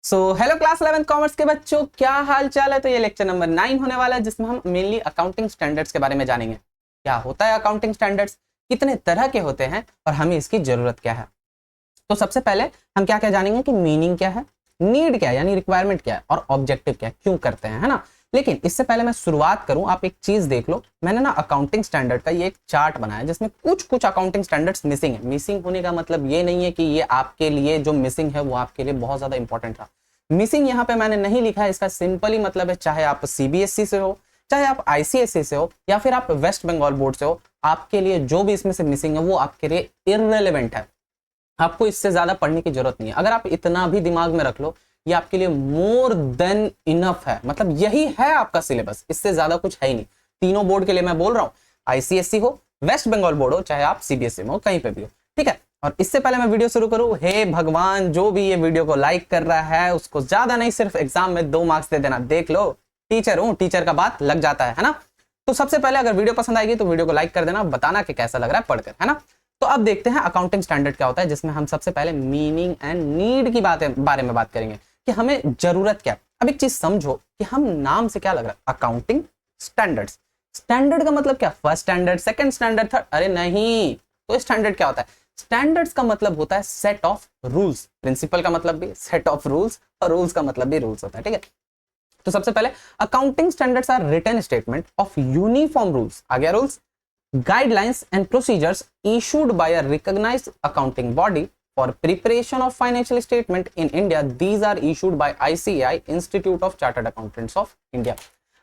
Hello class 11 commerce के बच्चों, क्या हाल चाल है। तो ये लेक्चर नंबर 9 होने वाला है जिसमें हम मेनली अकाउंटिंग स्टैंडर्ड्स के बारे में जानेंगे। क्या होता है अकाउंटिंग स्टैंडर्ड्स, कितने तरह के होते हैं और हमें इसकी जरूरत क्या है। तो सबसे पहले हम क्या क्या जानेंगे कि मीनिंग क्या है, नीड क्या है यानी रिक्वायरमेंट क्या है और ऑब्जेक्टिव क्या है, क्यों करते हैं, है ना। लेकिन इससे पहले मैं शुरुआत करूं, आप एक चीज देख लो। मैंने ना अकाउंटिंग स्टैंडर्ड का ये एक चार्ट बनाया जिसमें कुछ कुछ अकाउंटिंग स्टैंडर्ड्स मिसिंग है। मिसिंग होने का मतलब ये नहीं है कि ये आपके लिए जो मिसिंग है वो आपके लिए बहुत ज्यादा इंपॉर्टेंट था। मिसिंग यहाँ पे मैंने नहीं लिखा है, इसका सिंपली मतलब है चाहे आप सीबीएसई से हो, चाहे आप आईसीएसई से हो या फिर आप वेस्ट बंगाल बोर्ड से हो, आपके लिए जो भी इसमें से मिसिंग है वो आपके लिए इररेलेवेंट है। आपको इससे ज्यादा पढ़ने की जरूरत नहीं है। अगर आप इतना भी दिमाग में रख लो, ये आपके लिए मोर देन इनफ है। मतलब यही है आपका सिलेबस, इससे ज्यादा कुछ है ही नहीं। तीनों बोर्ड के लिए मैं बोल रहा हूँ, आईसीएसई हो, वेस्ट बंगाल बोर्ड हो, चाहे आप सीबीएसई में हो, कहीं पे भी हो, ठीक है। और इससे पहले मैं वीडियो शुरू करूं, हे भगवान, जो भी ये वीडियो को लाइक कर रहा है उसको ज्यादा नहीं, सिर्फ एग्जाम में 2 मार्क्स दे देना। देख लो, टीचर हूं, टीचर का बात लग जाता है ना। तो सबसे पहले अगर वीडियो पसंद आएगी तो वीडियो को लाइक कर देना, बताना कि कैसा लग रहा है पढ़कर, है ना। तो अब देखते हैं अकाउंटिंग स्टैंडर्ड क्या होता है, जिसमें हम सबसे पहले मीनिंग एंड नीड की बारे में बात करेंगे कि हमें जरूरत क्या है। अब एक चीज समझो कि हम नाम से क्या लग रहा है, अकाउंटिंग स्टैंडर्ड्स। स्टैंडर्ड का मतलब क्या, first standard, second standard, third? अरे नहीं। तो स्टैंडर्ड क्या होता है, स्टैंडर्ड्स का मतलब होता है सेट ऑफ रूल्स। प्रिंसिपल का मतलब भी सेट ऑफ रूल्स और रूल्स का मतलब भी रूल्स होता है, ठीक है। तो सबसे पहले accounting standards are written statement of uniform rules, आ गया rules, guidelines and procedures issued by a recognized accounting body for preparation of financial statement in India. These are issued by ICAI, Institute of Chartered Accountants of India.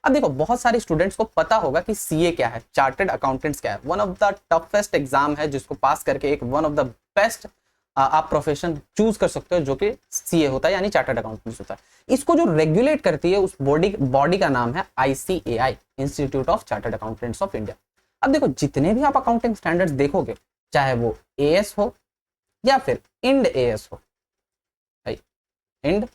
अब देखो, बहुत सारे students को पता होगा कि सीए क्या है, चार्टर्ड अकाउंटेंट्स क्या है। One of the toughest exam है जिसको पास करके एक वन ऑफ द बेस्ट आप प्रोफेशन चूज कर सकते हो, जो कि सीए होता है यानी चार्टर्ड अकाउंटेंट्स होता है। इसको जो रेगुलेट करती है उस बॉडी का नाम है ICAI, institute of chartered accountants of India. अब देखो, जितने भी आप अकाउंटिंग स्टैंडर्ड्स देखोगे, चाहे वो एएस हो या फिर इंड एएस हो, इंड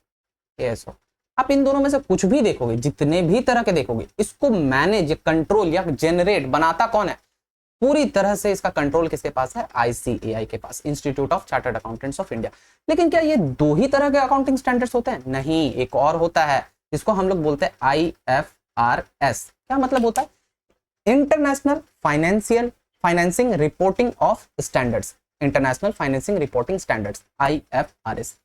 एएस हो, आप इन दोनों में से कुछ भी देखोगे, जितने भी तरह के देखोगे, इसको मैनेज, कंट्रोल या जनरेट बनाता कौन है, पूरी तरह से इसका कंट्रोल किसके पास है, आईसीएआई के पास, institute of chartered accountants of India. लेकिन क्या ये 2 ही तरह के अकाउंटिंग स्टैंडर्ड्स होते हैं? नहीं, एक और होता है जिसको हम लोग बोलते हैं आईएफआरएस। क्या मतलब होता है, international financing reporting of standards, international financing reporting standards, IFRS.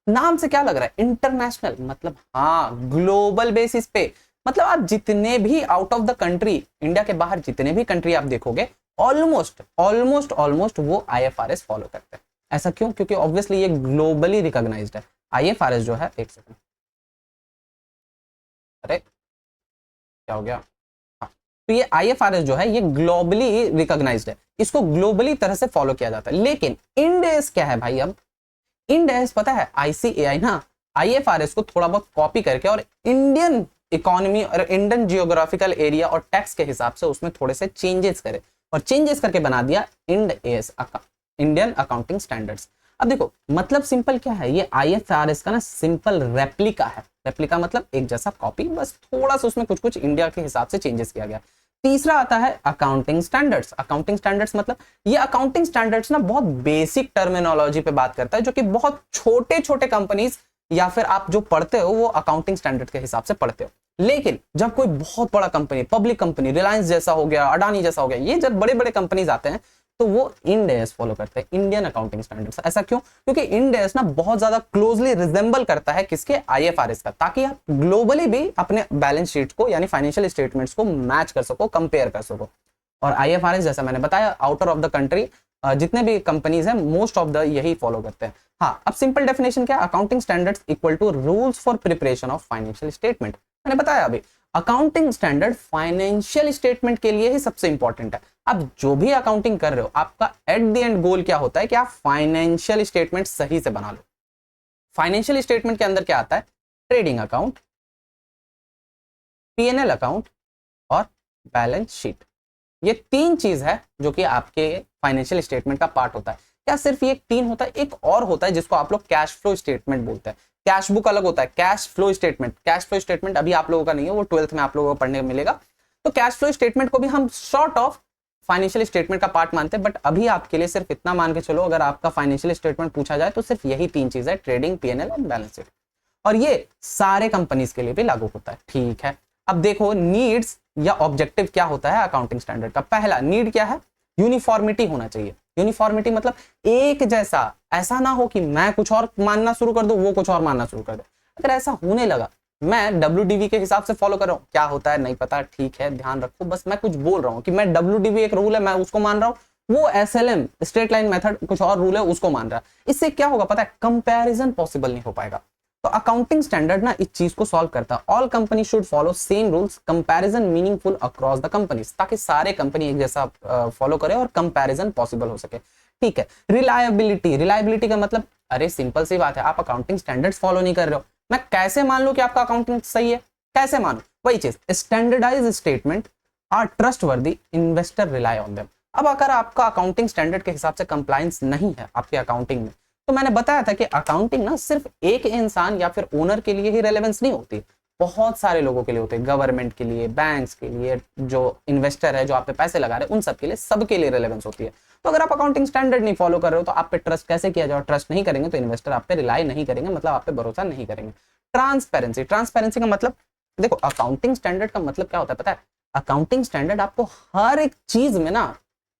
नाम से क्या लग रहा है, इंटरनेशनल, मतलब हाँ, ग्लोबल बेसिस पे। मतलब आप जितने भी out of the country, India के बाहर जितने भी कंट्री आप देखोगे, ऑलमोस्ट वो आईएफआरएस फॉलो करते हैं। ऐसा क्यों? क्योंकि ऑब्वियसली ये ग्लोबली रिकॉग्नाइज्ड है। आईएफआरएस जो है, एक सेकंड, अरे क्या हो गया, तो ये आईएफआरएस जो है ये ग्लोबली रिकॉग्नाइज्ड है, इसको ग्लोबली तरह से फॉलो किया जाता है। लेकिन इंड एएस क्या है भाई? अब इंड एएस पता है, आईसीएआई ना आईएफआरएस को थोड़ा बहुत कॉपी करके और इंडियन इकोनॉमी और इंडियन जियोग्राफिकल एरिया और टैक्स के हिसाब से उसमें थोड़े से चेंजेस करे और चेंजेस करके बना दिया Ind AS, Indian accounting standards. अब देखो, मतलब सिंपल क्या है, ये आईएफआरएस का ना सिंपल रेप्लिका है। रेप्लिका मतलब एक जैसा कॉपी, बस थोड़ा सा उसमें कुछ कुछ इंडिया के हिसाब से चेंजेस किया गया। तीसरा आता है अकाउंटिंग स्टैंडर्ड्स। अकाउंटिंग स्टैंडर्ड्स मतलब ये अकाउंटिंग स्टैंडर्ड्स ना बहुत बेसिक टर्मिनोलॉजी पे बात करता है, जो कि बहुत छोटे छोटे कंपनीज या फिर आप जो पढ़ते हो वो अकाउंटिंग स्टैंडर्ड के हिसाब से पढ़ते हो। लेकिन जब कोई बहुत बड़ा कंपनी, पब्लिक कंपनी, रिलायंस जैसा हो गया, अडानी जैसा हो गया, ये जब बड़े बड़े कंपनीज आते हैं तो वो इंड एएस फॉलो करते हैं, इंडियन अकाउंटिंग स्टैंडर्ड्स। ऐसा क्यों? क्योंकि इंड एएस ना बहुत ज्यादा क्लोजली रिजेंबल करता है किसके, आईएफआरएस का, ताकि आप ग्लोबली भी अपने बैलेंस शीट को यानी फाइनेंशियल स्टेटमेंट्स को मैच कर सको, कंपेयर कर सको। और आईएफआरएस जैसा मैंने बताया, आउटर ऑफ द कंट्री जितने भी कंपनीज हैं मोस्ट ऑफ द यही फॉलो करते हैं। हाँ, अब सिंपल डेफिनेशन क्या, accounting standards equal to rules for preparation of financial statement. मैंने बताया अभी, अकाउंटिंग स्टैंडर्ड फाइनेंशियल स्टेटमेंट के लिए ही सबसे इंपॉर्टेंट है। आप जो भी अकाउंटिंग कर रहे हो, आपका एट द एंड गोल क्या होता है कि आप फाइनेंशियल स्टेटमेंट सही से बना लो। फाइनेंशियल स्टेटमेंट के अंदर क्या आता है, ट्रेडिंग अकाउंट, पीएनएल अकाउंट और बैलेंस शीट। ये 3 चीज है जो कि आपके फाइनेंशियल स्टेटमेंट का पार्ट होता है। क्या सिर्फ ये 3 होता है? एक और होता है जिसको आप लोग कैश फ्लो स्टेटमेंट बोलते हैं। कैश बुक अलग होता है, cash flow statement. Cash flow statement अभी आप लोगों का नहीं है, वो 12th में आप लोगों को पढ़ने को मिलेगा। तो कैश फ्लो स्टेटमेंट को भी हम शॉर्ट ऑफ फाइनेंशियल स्टेटमेंट का पार्ट मानते हैं, बट अभी आपके लिए सिर्फ इतना मान के चलो, अगर आपका फाइनेंशियल स्टेटमेंट पूछा जाए तो सिर्फ यही 3 चीज है, ट्रेडिंग, पीएनएल और बैलेंस शीट। और ये सारे कंपनीज के लिए भी लागू होता है। ठीक है, अब देखो नीड्स या ऑब्जेक्टिव क्या होता है अकाउंटिंग स्टैंडर्ड का। पहला नीड क्या है, यूनिफॉर्मिटी होना चाहिए। यूनिफॉर्मिटी मतलब एक जैसा, ऐसा ना हो कि मैं कुछ और मानना शुरू कर दूं वो कुछ और मानना शुरू कर दे। अगर ऐसा होने लगा, मैं WDV के हिसाब से फॉलो कर रहा हूँ, क्या होता है नहीं पता, ठीक है ध्यान रखो, बस मैं कुछ बोल रहा हूँ कि मैं WDV एक रूल है मैं उसको मान रहा हूँ, वो SLM स्ट्रेट लाइन मेथड कुछ और रूल है उसको मान रहा है। इससे क्या होगा पता है, कंपैरिजन पॉसिबल नहीं हो पाएगा। तो अकाउंटिंग स्टैंडर्ड ना इस चीज को सॉल्व करता है। All company should follow same rules, comparison meaningful across the companies, ताकि सारे कंपनी एक जैसा फॉलो करे और कंपैरिजन पॉसिबल हो सके। ठीक है, रिलायबिलिटी, रिलायबिलिटी का मतलब अरे सिंपल सी बात है, आप अकाउंटिंग स्टैंडर्ड्स फॉलो नहीं कर रहे हो, मैं कैसे मान लूं कि आपका अकाउंटिंग सही है, कैसे मानूं? वही चीज, standardised statement are trustworthy, investor rely on them. अब अगर आपका अकाउंटिंग स्टैंडर्ड के हिसाब से कंप्लायंस नहीं है आपके अकाउंटिंग में, तो मैंने बताया था कि अकाउंटिंग ना सिर्फ एक इंसान या फिर ओनर के लिए ही रेलेवेंस नहीं होती, बहुत सारे लोगों के लिए होते हैं, गवर्नमेंट के लिए, बैंक्स के लिए, जो इन्वेस्टर है जो आप पे पैसे लगा रहे हैं उन सब के लिए, सबके लिए रेलेवेंस होती है। तो अगर आप अकाउंटिंग स्टैंडर्ड नहीं फॉलो कर रहे हो तो आप पे ट्रस्ट कैसे किया जाए? ट्रस्ट नहीं करेंगे तो इन्वेस्टर आप पे रिलाई नहीं करेंगे, मतलब आप पे भरोसा नहीं करेंगे। ट्रांसपेरेंसी, ट्रांसपेरेंसी का मतलब देखो अकाउंटिंग स्टैंडर्ड का मतलब क्या होता है पता है? अकाउंटिंग स्टैंडर्ड आपको हर एक चीज में ना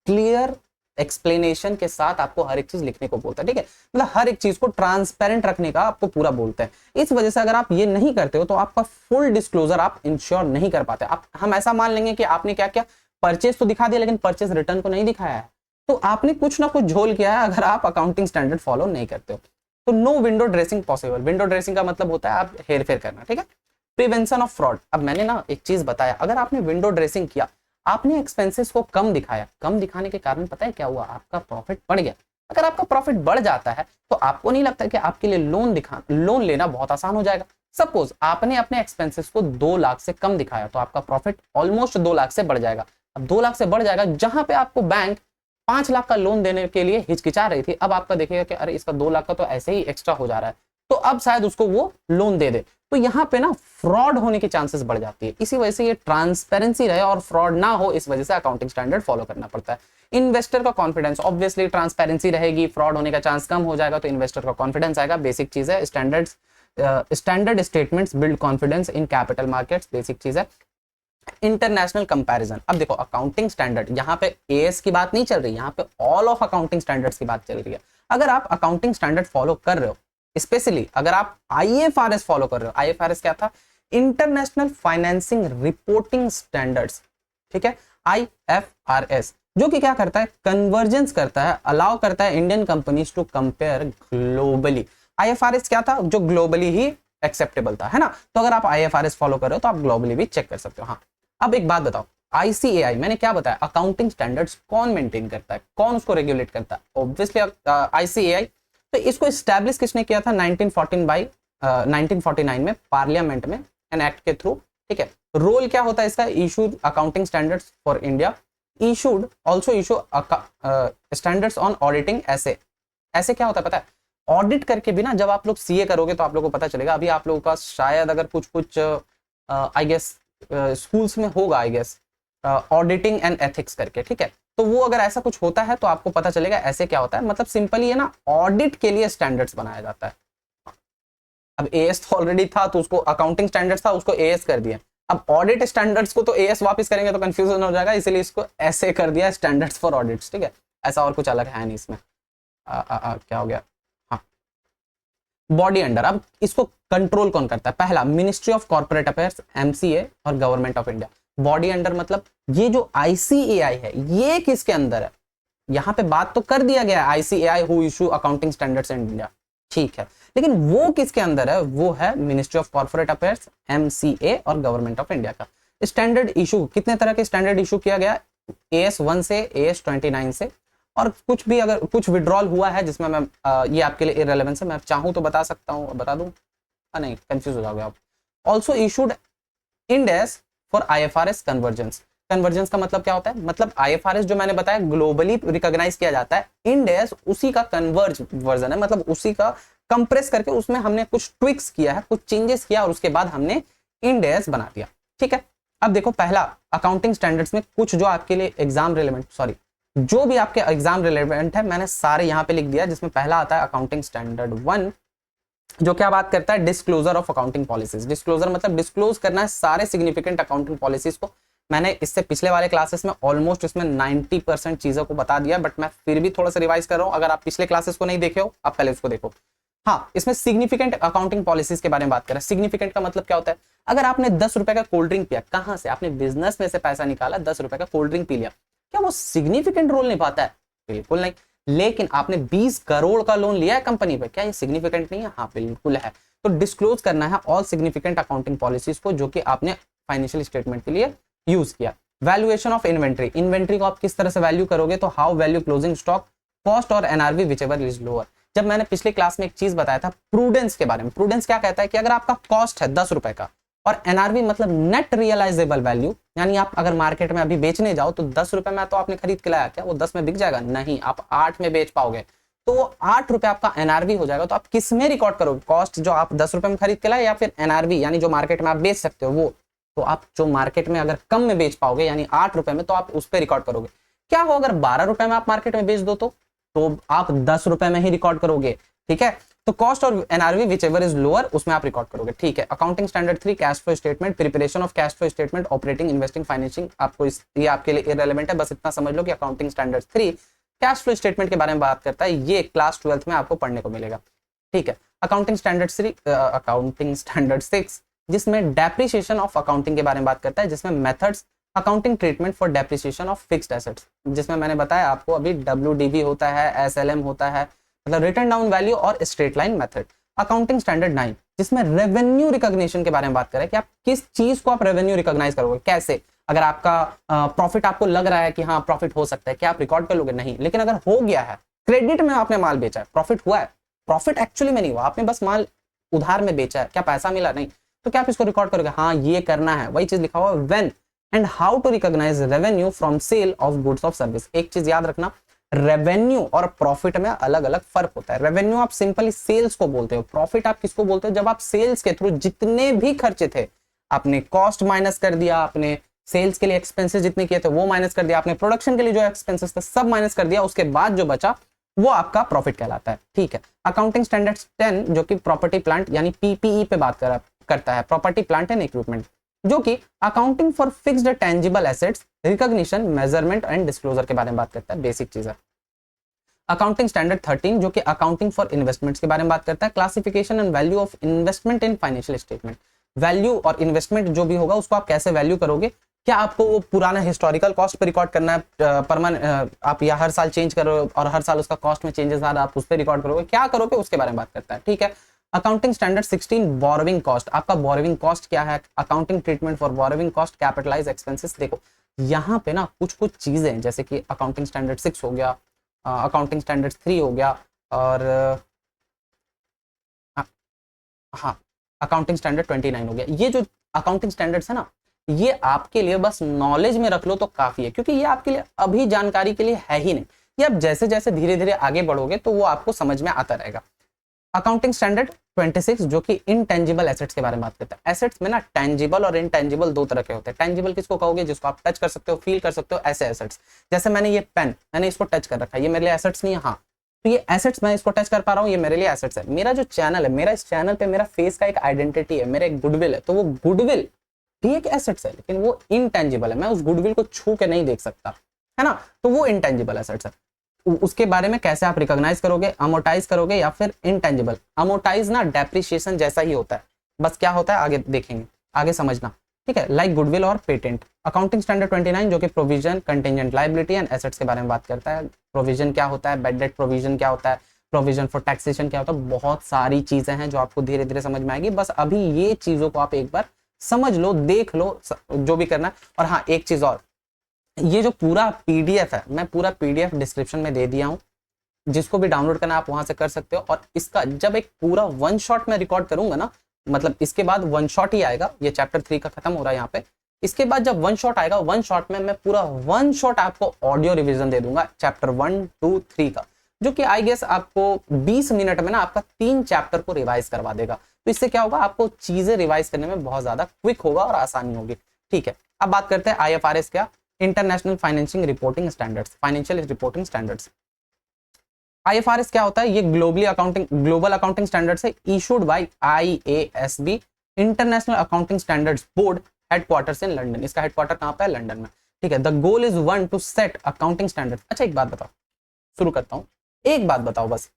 क्लियर एक्सप्लेनेशन के साथ आपको हर एक चीज लिखने को बोलता है। ठीक है, मतलब हर एक चीज को ट्रांसपेरेंट रखने का आपको पूरा बोलता है। इस वजह से अगर आप ये नहीं करते हो तो आपका फुल डिस्क्लोजर आप इंश्योर नहीं कर पाते। आप हम ऐसा मान लेंगे कि आपने क्या क्या परचेज तो दिखा दिया लेकिन परचेज रिटर्न को नहीं दिखाया है, तो आपने कुछ ना कुछ झोल किया है अगर आप अकाउंटिंग स्टैंडर्ड फॉलो नहीं करते हो। तो no window dressing possible. Window dressing का मतलब होता है आप हेर फेर करना। ठीक है, प्रिवेंशन ऑफ फ्रॉड। अब मैंने ना एक चीज बताया, अगर आपने विंडो ड्रेसिंग किया, आपने एक्सपेंसेस को कम दिखाया, कम दिखाने के कारण पता है क्या हुआ? आपका प्रॉफिट बढ़ गया। अगर आपका प्रॉफिट बढ़ जाता है तो आपको नहीं लगता कि आपके लिए लोन लेना बहुत आसान हो जाएगा। सपोज आपने अपने एक्सपेंसेस को 2 लाख से कम दिखाया तो आपका प्रॉफिट ऑलमोस्ट 2 लाख से बढ़ जाएगा। अब 2 लाख से बढ़ जाएगा, जहां पे आपको बैंक 5 लाख का लोन देने के लिए हिचकिचा रही थी, अब आपका देखिएगा कि अरे इसका 2 लाख का तो ऐसे ही एक्स्ट्रा हो जा रहा है, तो अब शायद उसको वो लोन दे दे। तो यहाँ पे ना फ्रॉड होने की चांसेस बढ़ जाती है। इसी वजह से ये ट्रांसपेरेंसी रहे और फ्रॉड ना हो, इस वजह से अकाउंटिंग स्टैंडर्ड फॉलो करना पड़ता है। इन्वेस्टर का कॉन्फिडेंस, ऑब्वियसली ट्रांसपेरेंसी रहेगी, फ्रॉड होने का चांस कम हो जाएगा तो इन्वेस्टर का कॉन्फिडेंस आएगा। बेसिक चीज है। Standard statements build confidence in capital markets, basic चीज है। International comparison. अब देखो अकाउंटिंग स्टैंडर्ड, यहाँ पे एएस की बात नहीं चल रही, यहाँ पे ऑल ऑफ अकाउंटिंग स्टैंडर्ड्स की बात चल रही है। अगर आप अकाउंटिंग स्टैंडर्ड फॉलो कर रहे हो, स्पेशली अगर आप IFRS फॉलो कर रहे हो, IFRS क्या था? International financing reporting standards. ठीक है, IFRS जो कि क्या करता है? कन्वर्जेंस करता है, अलाउ करता है Indian companies to compare globally. IFRS क्या था? जो ग्लोबली ही एक्सेप्टेबल था, है ना? तो अगर आप IFRS फॉलो कर रहे हो तो आप ग्लोबली भी चेक कर सकते हो। हाँ, अब एक बात बताओ, ICAI मैंने क्या बताया? अकाउंटिंग स्टैंडर्ड्स कौन मेंटेन करता है, कौन उसको रेगुलेट करता है? Obviously ICAI। तो इसको एस्टैब्लिश किसने किया था? 1949 में पार्लियामेंट में एन एक्ट के थ्रू। ठीक है, रोल क्या होता है इसका? Issued accounting standards for India, issued also issue standards on auditing. ऐसे क्या होता है पता है? ऑडिट करके भी ना, जब आप लोग CA करोगे तो आप लोगों को पता चलेगा। अभी आप लोगों का शायद अगर कुछ आई गेस स्कूल्स में होगा, I guess auditing and ethics करके। ठीक है, तो वो अगर ऐसा कुछ होता है तो आपको पता चलेगा ऐसे क्या होता है। मतलब सिंपली है ना, ऑडिट के लिए स्टैंडर्ड्स बनाया जाता है। अब AS तो ऑलरेडी था तो उसको अकाउंटिंग स्टैंडर्ड्स था, उसको AS कर दिया। अब ऑडिट स्टैंडर्ड्स को तो AS वापस करेंगे तो कंफ्यूजन हो जाएगा, इसलिए इसको ऐसे कर दिया, स्टैंडर्ड्स फॉर ऑडिट्स। ठीक है, ऐसा और कुछ अलग है नहीं इसमें। क्या हो गया? हाँ, बॉडी अंडर। अब इसको कंट्रोल कौन करता है? पहला, ministry of corporate affairs, MCA और government of India. Body under मतलब ये जो ICAI है ये किसके अंदर है? यहाँ पे बात तो कर दिया गया है ICAI who issue accounting standards in India, ठीक है, लेकिन वो किसके अंदर है? वो है ministry of corporate affairs, MCA और गवर्नमेंट ऑफ इंडिया का। स्टैंडर्ड इशू, कितने तरह के स्टैंडर्ड इशू किया गया? AS1 से AS29 से। और कुछ भी अगर कुछ विड्रॉल हुआ है जिसमें मैं ये आपके लिए इररिलेवेंस है, मैं चाहूँ तो बता सकता हूँ, बता दूं? नहीं, कंफ्यूज हो जाओगे आप। Also issued end S for IFRS convergence. Convergence का मतलब क्या होता है? मतलब IFRS जो मैंने बताया ग्लोबली रिकॉग्नाइज किया जाता है, इंड एस उसी का कन्वर्ज वर्जन है, मतलब उसी का कंप्रेस करके उसमें हमने कुछ ट्विक्स किया है, कुछ चेंजेस किया और उसके बाद हमने इंड एस बना दिया। ठीक है, अब देखो पहला अकाउंटिंग स्टैंडर्ड्स में कुछ जो आपके लिए एग्जाम रिलेवेंट, सॉरी जो भी आपके एग्जाम रिलेवेंट है मैंने सारे यहाँ पे लिख दिया, जिसमें पहला आता है अकाउंटिंग स्टैंडर्ड 1 जो क्या बात करता है disclosure of accounting policies. Disclosure मतलब डिस्क्लोज करना है सारे सिग्निफिकेंट अकाउंटिंग पॉलिसीज को। मैंने इससे पिछले वाले क्लासेस में ऑलमोस्ट इसमें 90% चीजों को बता दिया, बट मैं फिर भी थोड़ा सा रिवाइज कर रहा हूं। अगर आप पिछले क्लासेस को नहीं देखे हो, आप पहले उसको देखो। हाँ, इसमें सिग्निफिकेंट अकाउंटिंग पॉलिसीज के बारे में बात करें। सिग्निफिकेंट का मतलब क्या होता है? अगर आपने 10 रुपए का कोल्ड ड्रिंक पिया, कहां से? आपने बिजनेस में से पैसा निकाला, 10 रुपए का कोल्ड ड्रिंक पी लिया, क्या वो सिग्निफिकेंट रोल निभाता है? बिल्कुल नहीं। लेकिन आपने 20 करोड़ का लोन लिया है कंपनी पे, क्या ये सिग्निफिकेंट नहीं है? हाँ बिल्कुल है। तो डिस्क्लोज करना है ऑल सिग्निफिकेंट अकाउंटिंग पॉलिसीज को जो कि आपने फाइनेंशियल स्टेटमेंट के लिए यूज किया। वैल्यूएशन ऑफ इन्वेंट्री, इन्वेंट्री को आप किस तरह से वैल्यू करोगे? तो how value closing stock, cost और एनआरवी विचएवर इज लोअर। जब मैंने पिछले क्लास में एक चीज बताया था प्रूडेंस के बारे में, प्रूडेंस क्या कहता है कि अगर आपका कॉस्ट है 10 रुपए का और एनआरवी मतलब नेट रियलाइजेबल वैल्यू, यानी आप अगर मार्केट में अभी बेचने जाओ तो 10 रुपए में तो आपने खरीद के लाया, क्या वो 10 में बिक जाएगा? नहीं, आप 8 में बेच पाओगे। तो वो 8 रुपए आपका एनआरवी हो जाएगा। तो आप किस में रिकॉर्ड करोगे? कॉस्ट जो आप 10 रुपए में खरीद के लाए, या फिर एनआरवी यानी जो मार्केट में आप बेच सकते हो वो? तो आप जो मार्केट में अगर कम में बेच पाओगे यानी 8 रुपए में, तो आप उस पर रिकॉर्ड करोगे। क्या हो अगर 12 रुपए में आप मार्केट में बेच दो तो आप 10 रुपए में ही रिकॉर्ड करोगे। ठीक है, तो कॉस्ट और एनआरवी विचएवर इज लोअर, उसमें आप रिकॉर्ड करोगे। ठीक है, accounting standard 3 cash flow statement, preparation of cash flow statement, operating, investing, financing. आपको ये आपके लिए इररिलेवेंट है, बस इतना समझ लो कि accounting standard 3 cash flow statement के बारे में बात करता है। ये क्लास 12th में आपको पढ़ने को मिलेगा। ठीक है, अकाउंटिंग स्टैंडर्ड 6 जिसमें डेप्रिसिएशन ऑफ अकाउंटिंग के बारे में बात करता है, जिसमें methods, accounting treatment for depreciation of fixed assets, जिसमें मैंने बताया आपको अभी WDV होता है, SLM होता है, मतलब रिटर्न डाउन वैल्यू और straight line method. Accounting standard 9 जिसमें रेवेन्यू रिकॉग्निशन के बारे में बात करें कि आप किस चीज को आप रेवेन्यू रिकॉग्नाइज करोगे, कैसे? अगर आपका प्रॉफिट आपको लग रहा है कि हाँ प्रॉफिट हो सकता है, क्या आप रिकॉर्ड कर लोगे? नहीं। लेकिन अगर हो गया है, क्रेडिट में आपने माल बेचा है, प्रॉफिट हुआ है, प्रॉफिट एक्चुअली में नहीं हुआ, आपने बस माल उधार में बेचा है, क्या पैसा मिला? नहीं। तो क्या आप इसको रिकॉर्ड करोगे? हाँ, ये करना है। वही चीज लिखा हुआ है when and how to recognise revenue from sale of goods of service. एक चीज याद रखना, रेवेन्यू और प्रॉफिट में अलग अलग फर्क होता है। रेवेन्यू आप सिंपली सेल्स को बोलते हो, प्रॉफिट आप किसको बोलते हो? जब आप सेल्स के थ्रू जितने भी खर्चे थे, आपने कॉस्ट माइनस कर दिया, आपने सेल्स के लिए एक्सपेंसेस जितने किए थे वो माइनस कर दिया, आपने प्रोडक्शन के लिए जो एक्सपेंसेस थे सब माइनस कर दिया, उसके बाद जो बचा वो आपका प्रॉफिट कहलाता है। ठीक है, अकाउंटिंग स्टैंडर्ड्स 10 जो कि प्रॉपर्टी प्लांट यानी PPE पे बात करता है, प्रॉपर्टी प्लांट एंड इक्विपमेंट, जो कि accounting for fixed tangible assets, recognition, measurement and disclosure के बारे में बात करता है। बेसिक चीज है। अकाउंटिंग स्टैंडर्ड 13 जो कि अकाउंटिंग फॉर इन्वेस्टमेंट्स के बारे में बात करता है, classification and value of investment in financial statement. Value और इन्वेस्टमेंट जो भी होगा उसको आप कैसे वैल्यू करोगे? क्या आपको वो पुराना हिस्टोरिकल कॉस्ट पे रिकॉर्ड करना है, परमानेंट आप या हर साल चेंज करो और हर साल उसका कॉस्ट में चेंजेस आ रहा है, आप उस पर रिकॉर्ड करोगे? क्या करोगे उसके बारे में बात करता है। ठीक है, अकाउंटिंग स्टैंडर्ड 16 बोरोविंग कॉस्ट, आपका बोरोविंग कॉस्ट क्या है, accounting treatment for borrowing cost, capitalise expenses. देखो यहाँ पे ना कुछ चीजें जैसे कि अकाउंटिंग स्टैंडर्ड 6 हो गया, अकाउंटिंग स्टैंडर्ड 3 हो गया, और हाँ अकाउंटिंग स्टैंडर्ड 29 हो गया। ये जो अकाउंटिंग स्टैंडर्ड्स है ना, ये आपके लिए बस नॉलेज में रख लो तो काफी है, क्योंकि ये आपके लिए अभी जानकारी के लिए है ही नहीं। ये आप जैसे जैसे धीरे धीरे आगे बढ़ोगे तो वो आपको समझ में आता रहेगा। अकाउंटिंग स्टैंडर्ड 26 जो कि इनटेंजिबल एसेट्स के बारे में बात करता है। एसेट्स में ना टेंजिबल और इनटेंजिबल दो तरह के होते हैं। टेंजिबल किसको कहोगे? जिसको आप टच कर सकते हो, फील कर सकते हो, ऐसे एसेट्स। जैसे मैंने ये पेन, मैंने इसको टच कर रखा है, ये मेरे लिए एसेट्स नहीं है। हाँ, तो ये एसेट्स, मैं इसको टच कर पा रहा हूँ, ये मेरे लिए एसेट्स है। मेरा जो चैनल है, मेरा इस चैनल पे मेरा फेस का एक आइडेंटिटी है, मेरा एक गुडविल है, तो वो गुडविल भी एक एसेट्स है, लेकिन वो इनटेंजिबल है। मैं उस गुडविल को छू के नहीं देख सकता, है ना, तो वो इनटेंजिबल एसेट्स है। उसके बारे में कैसे आप रिकॉग्नाइज करोगे, अमोर्टाइज करोगे या फिर इनटेंजिबल? अमोर्टाइज ना डेप्रिसिएशन जैसा ही होता है, बस क्या होता है आगे देखेंगे, आगे समझना। ठीक है, लाइक गुडविल और पेटेंट। अकाउंटिंग स्टैंडर्ड 29 जो कि provision, contingent liability and assets के बारे में बात करता है। प्रोविजन क्या होता है, बैड डेट प्रोविजन क्या होता है, प्रोविजन फॉर टैक्सेशन क्या होता है, बहुत सारी चीजें हैं जो आपको धीरे धीरे समझ में आएगी। बस अभी ये चीजों को आप एक बार समझ लो, देख लो, जो भी करना है। और हाँ, एक चीज और, ये जो पूरा PDF है, मैं पूरा PDF डिस्क्रिप्शन में दे दिया हूँ, जिसको भी डाउनलोड करना आप वहां से कर सकते हो। और इसका जब एक पूरा वन शॉट में रिकॉर्ड करूंगा ना, मतलब इसके बाद वन शॉट ही आएगा, ये चैप्टर 3 का खत्म हो रहा है यहाँ पे। इसके बाद जब वन शॉट आएगा, वन शॉट में मैं पूरा वन शॉट आपको ऑडियो रिवीजन दे दूंगा चैप्टर 1, 2, 3 का, जो कि आई गेस आपको 20 मिनट में ना आपका 3 चैप्टर को रिवाइज करवा देगा। तो इससे क्या होगा, आपको चीजें रिवाइज करने में बहुत ज्यादा क्विक होगा और आसानी होगी। ठीक है, अब बात करते हैं IFRS क्या, international financial reporting standards, financial reporting standards. IFRS क्या होता है? ये ग्लोबल अकाउंटिंग स्टैंडर्ड्स है, issued by IASB, international accounting standards board, headquarters in London. इसका हेडक्वार्टर कहाँ पे है? लंदन में। ठीक है, the goal is one two set accounting standards. अच्छा एक बात बताओ, शुरू करता हूँ, एक बात बताओ बस,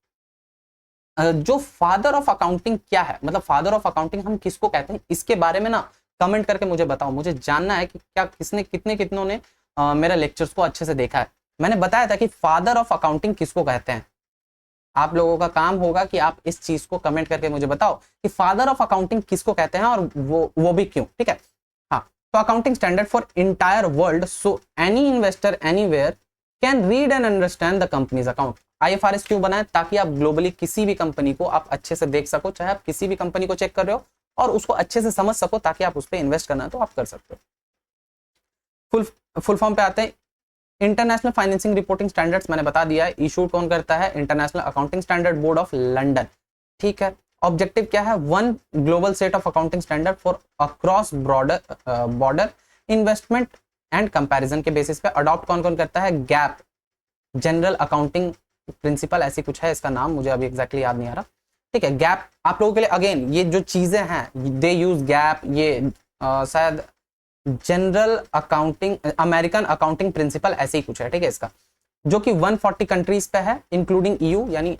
जो फादर ऑफ अकाउंटिंग क्या है, मतलब फादर ऑफ अकाउंटिंग हम किसको कहते हैं, इसके बारे में ना कमेंट करके मुझे बताओ। मुझे जानना है कि क्या किसने कितनों ने मेरा लेक्चर्स को अच्छे से देखा है। मैंने बताया था कि फादर ऑफ अकाउंटिंग किसको कहते हैं। आप लोगों का काम होगा कि आप इस चीज को कमेंट करके मुझे बताओ कि फादर ऑफ अकाउंटिंग किसको कहते हैं और वो भी क्यों। ठीक है, हाँ, तो accounting standard for entire world, so any investor anywhere can read and understand the companies account. IFRS क्यों बनाए? ताकि आप ग्लोबली किसी भी कंपनी को आप अच्छे से देख सको, चाहे आप किसी भी कंपनी को चेक कर रहे हो और उसको अच्छे से समझ सको, ताकि आप उस पर इन्वेस्ट करना है तो आप कर सकते हो। फुल फॉर्म पे आते हैं, इंटरनेशनल फाइनेंसिंग रिपोर्टिंग स्टैंडर्ड्स मैंने बता दिया है, इशू कौन करता है? International accounting standard board of London. ठीक है, ऑब्जेक्टिव क्या है? One global set of accounting standard for across border investment and comparison के बेसिस पे अडॉप्ट कौन कौन करता है? गैप, जनरल अकाउंटिंग प्रिंसिपल, ऐसी कुछ है इसका नाम, मुझे अभी एग्जैक्टली याद नहीं आ रहा। ठीक है, गैप आप लोगों के लिए अगेन ये जो चीजें हैं, दे यूज गैप, ये शायद general accounting, American accounting principle, ऐसे ही कुछ है। ठीक है, इसका जो कि 140 कंट्रीज पे है, इंक्लूडिंग EU यानी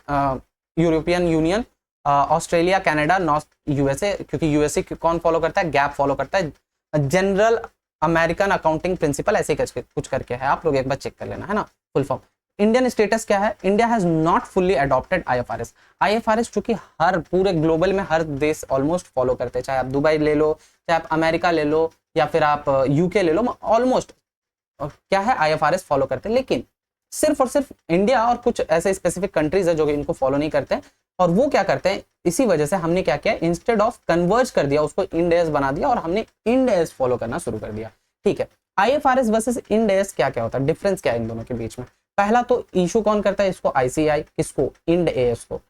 European union, Australia, Canada, north USA, क्योंकि USA कौन फॉलो करता है? गैप फॉलो करता है। जनरल अमेरिकन अकाउंटिंग प्रिंसिपल ऐसे कुछ करके है, आप लोग एक बार चेक कर लेना, है ना, फुल फॉर्म। इंडियन स्टेटस क्या है? India has not fully adopted IFRS चूंकि हर पूरे ग्लोबल में हर देश ऑलमोस्ट फॉलो करते हैं, चाहे आप दुबई ले लो, चाहे आप अमेरिका ले लो, या फिर आप UK ले लो, ऑलमोस्ट क्या है? IFRS फॉलो करते हैं। लेकिन सिर्फ और सिर्फ इंडिया और कुछ ऐसे स्पेसिफिक कंट्रीज है जो कि इनको फॉलो नहीं करते हैं, और वो क्या करते हैं, इसी वजह से हमने क्या किया, इंस्टेड ऑफ कन्वर्ज कर दिया उसको, इंड AS बना दिया और हमने इंड AS फॉलो करना शुरू कर दिया। ठीक है, IFRS वर्सेस इंड AS क्या क्या होता है, डिफरेंस क्या है इन दोनों के बीच में? पहला तो इशू कौन करता है इसको? ICAI, किसको? इंड AS को।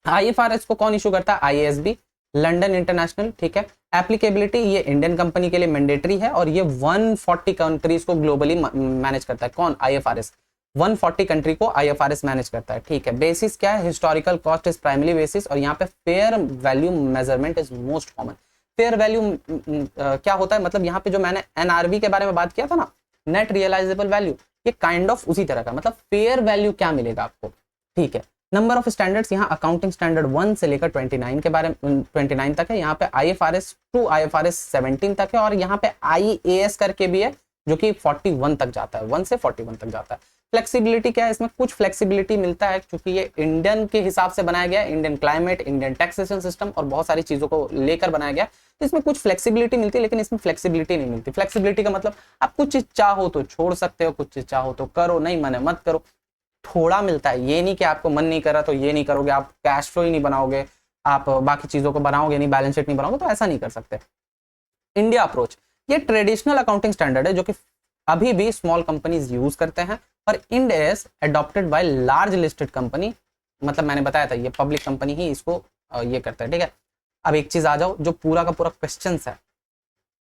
IFRS को कौन इशू करता है? IASB, London international. ठीक है, एप्लीकेबिलिटी ये इंडियन कंपनी के लिए मैंडेटरी है और ये 140 कंट्रीज को ग्लोबली मैनेज करता है। कौन? IFRS 140 कंट्री को IFRS मैनेज करता है। ठीक है, बेसिस क्या है? Historical cost is primary basis, और यहाँ पे fair value measurement is most common. Fair value क्या होता है? मतलब यहाँ पे जो मैंने NRV के बारे में बात किया था ना, नेट रियलाइजेबल वैल्यू, ये काइंड ऑफ उसी तरह का, मतलब फेयर वैल्यू क्या मिलेगा आपको। ठीक है, नंबर ऑफ स्टैंडर्ड्स यहाँ अकाउंटिंग स्टैंडर्ड 1 से लेकर 29 के बारे में 29 तक है। यहाँ पे IFRS 2 IFRS 17 तक है, और यहाँ पे IAS करके भी है जो कि 41 तक जाता है, 1 से 41 तक जाता है। फ्लेक्सिबिलिटी क्या है इसमें? कुछ फ्लेक्सिबिलिटी मिलता है क्योंकि ये इंडियन के हिसाब से बनाया गया है, Indian climate, Indian taxation system और बहुत सारी चीजों को लेकर बनाया गया, तो इसमें कुछ फ्लेक्सिबिलिटी मिलती है, लेकिन इसमें फ्लेक्सिबिलिटी नहीं मिलती। फ्लेक्सिबिलिटी का मतलब आप कुछ चीज चाहो तो छोड़ सकते हो, कुछ चीज चाहो तो करो, नहीं मने मत करो, थोड़ा मिलता है। ये नहीं कि आपको मन नहीं कर रहा तो ये नहीं करोगे, आप कैश फ्लो ही नहीं बनाओगे, आप बाकी चीजों को बनाओगे नहीं, बैलेंस शीट नहीं बनाओगे, तो ऐसा नहीं कर सकते। इंडिया अप्रोच, ये ट्रेडिशनल अकाउंटिंग स्टैंडर्ड है जो कि अभी भी स्मॉल कंपनीज यूज करते हैं, और Ind AS adopted by large listed company, मतलब मैंने बताया था ये पब्लिक कंपनी ही इसको ये करता है। ठीक है, अब एक चीज आ जाओ, जो पूरा का पूरा क्वेश्चन है,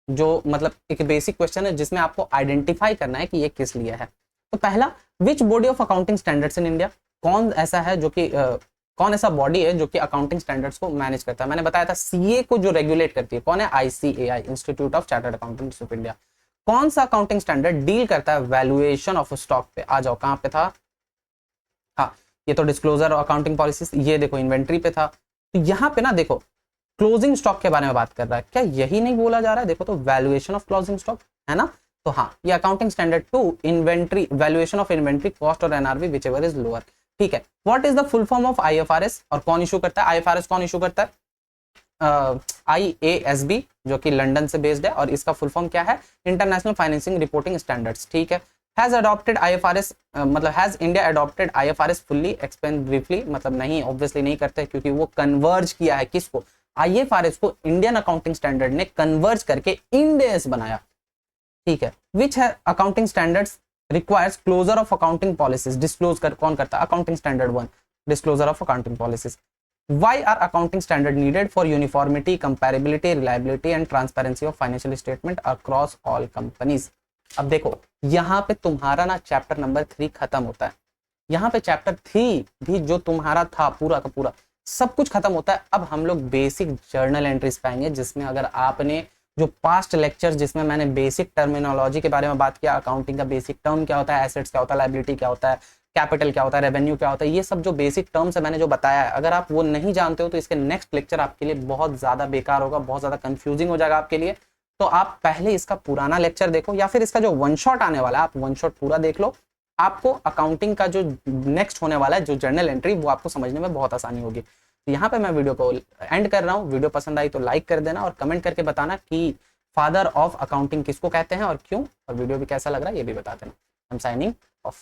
जो मतलब एक बेसिक क्वेश्चन है जिसमें आपको आइडेंटिफाई करना है कि ये किस लिए है। तो पहला, which body of accounting standards in India, कौन ऐसा है जो कि कौन ऐसा बॉडी है जो कि अकाउंटिंग स्टैंडर्ड्स को मैनेज करता है? मैंने बताया था CA को जो रेगुलेट करती है कौन है? ICAI, institute of chartered accountants of India. कौन सा अकाउंटिंग स्टैंडर्ड डील करता है वैल्यूएशन ऑफ स्टॉक पे? आ जाओ, कहां पे था? हाँ, ये तो डिस्क्लोजर और अकाउंटिंग पॉलिसीज, ये देखो इन्वेंट्री पे था। तो यहाँ पे ना देखो, क्लोजिंग स्टॉक के बारे में बात कर रहा है, क्या यही नहीं बोला जा रहा है? देखो तो वैल्यूएशन ऑफ क्लोजिंग स्टॉक है ना, तो हाँ, ये accounting standard 2 inventory, valuation of inventory cost और NRV व्हिचएवर इज लोअर। ठीक है, what is the full form of IFRS और कौन इशू करता है? IFRS कौन इशू करता है? IASB जो कि लंदन से बेस्ड है, और इसका फुल फॉर्म क्या है? International financing reporting standards. ठीक है, हैज अडॉप्टेड IFRS, मतलब has India adopted IFRS fully? Explain briefly, मतलब नहीं, ऑब्वियसली नहीं करते, क्योंकि वो कन्वर्ज किया है किसको? IFRS को इंडियन अकाउंटिंग स्टैंडर्ड ने कन्वर्ज करके इंड AS बनाया। ठीक है, विच है accounting standards requires closure of accounting policies, disclose कौन करता है? Accounting standard 1, disclosure of accounting policies. Why are accounting standard needed? For uniformity, comparability, reliability and transparency of financial statement across all companies. अब देखो, यहाँ पे तुम्हारा ना chapter number 3 खत्म होता है। यहाँ पे चैप्टर 3 भी जो तुम्हारा था पूरा का पूरा सब कुछ खत्म होता है। अब हम लोग बेसिक जर्नल एंट्रीज पाएंगे, जिसमें अगर आपने जो पास्ट लेक्चर्स जिसमें मैंने बेसिक टर्मिनोलॉजी के बारे में बात किया, अकाउंटिंग का बेसिक टर्म क्या होता है, एसेट्स क्या होता है, लायबिलिटी क्या होता है, कैपिटल क्या होता है, रेवेन्यू क्या होता है, ये सब जो बेसिक टर्म्स है मैंने जो बताया है, अगर आप वो नहीं जानते हो तो इसके नेक्स्ट लेक्चर आपके लिए बहुत ज़्यादा बेकार होगा, बहुत ज़्यादा कंफ्यूजिंग हो जाएगा आपके लिए। तो आप पहले इसका पुराना लेक्चर देखो, या फिर इसका जो वन शॉट आने वाला है आप वन शॉट पूरा देख लो। आपको अकाउंटिंग का जो नेक्स्ट होने वाला है जो जर्नल एंट्री, वो आपको समझने में बहुत आसानी होगी। तो यहाँ पे मैं वीडियो को एंड कर रहा हूँ। वीडियो पसंद आई तो लाइक कर देना और कमेंट करके बताना कि फादर ऑफ अकाउंटिंग किसको कहते हैं और क्यों, और वीडियो भी कैसा लग रहा है ये भी बता देना। I am signing off.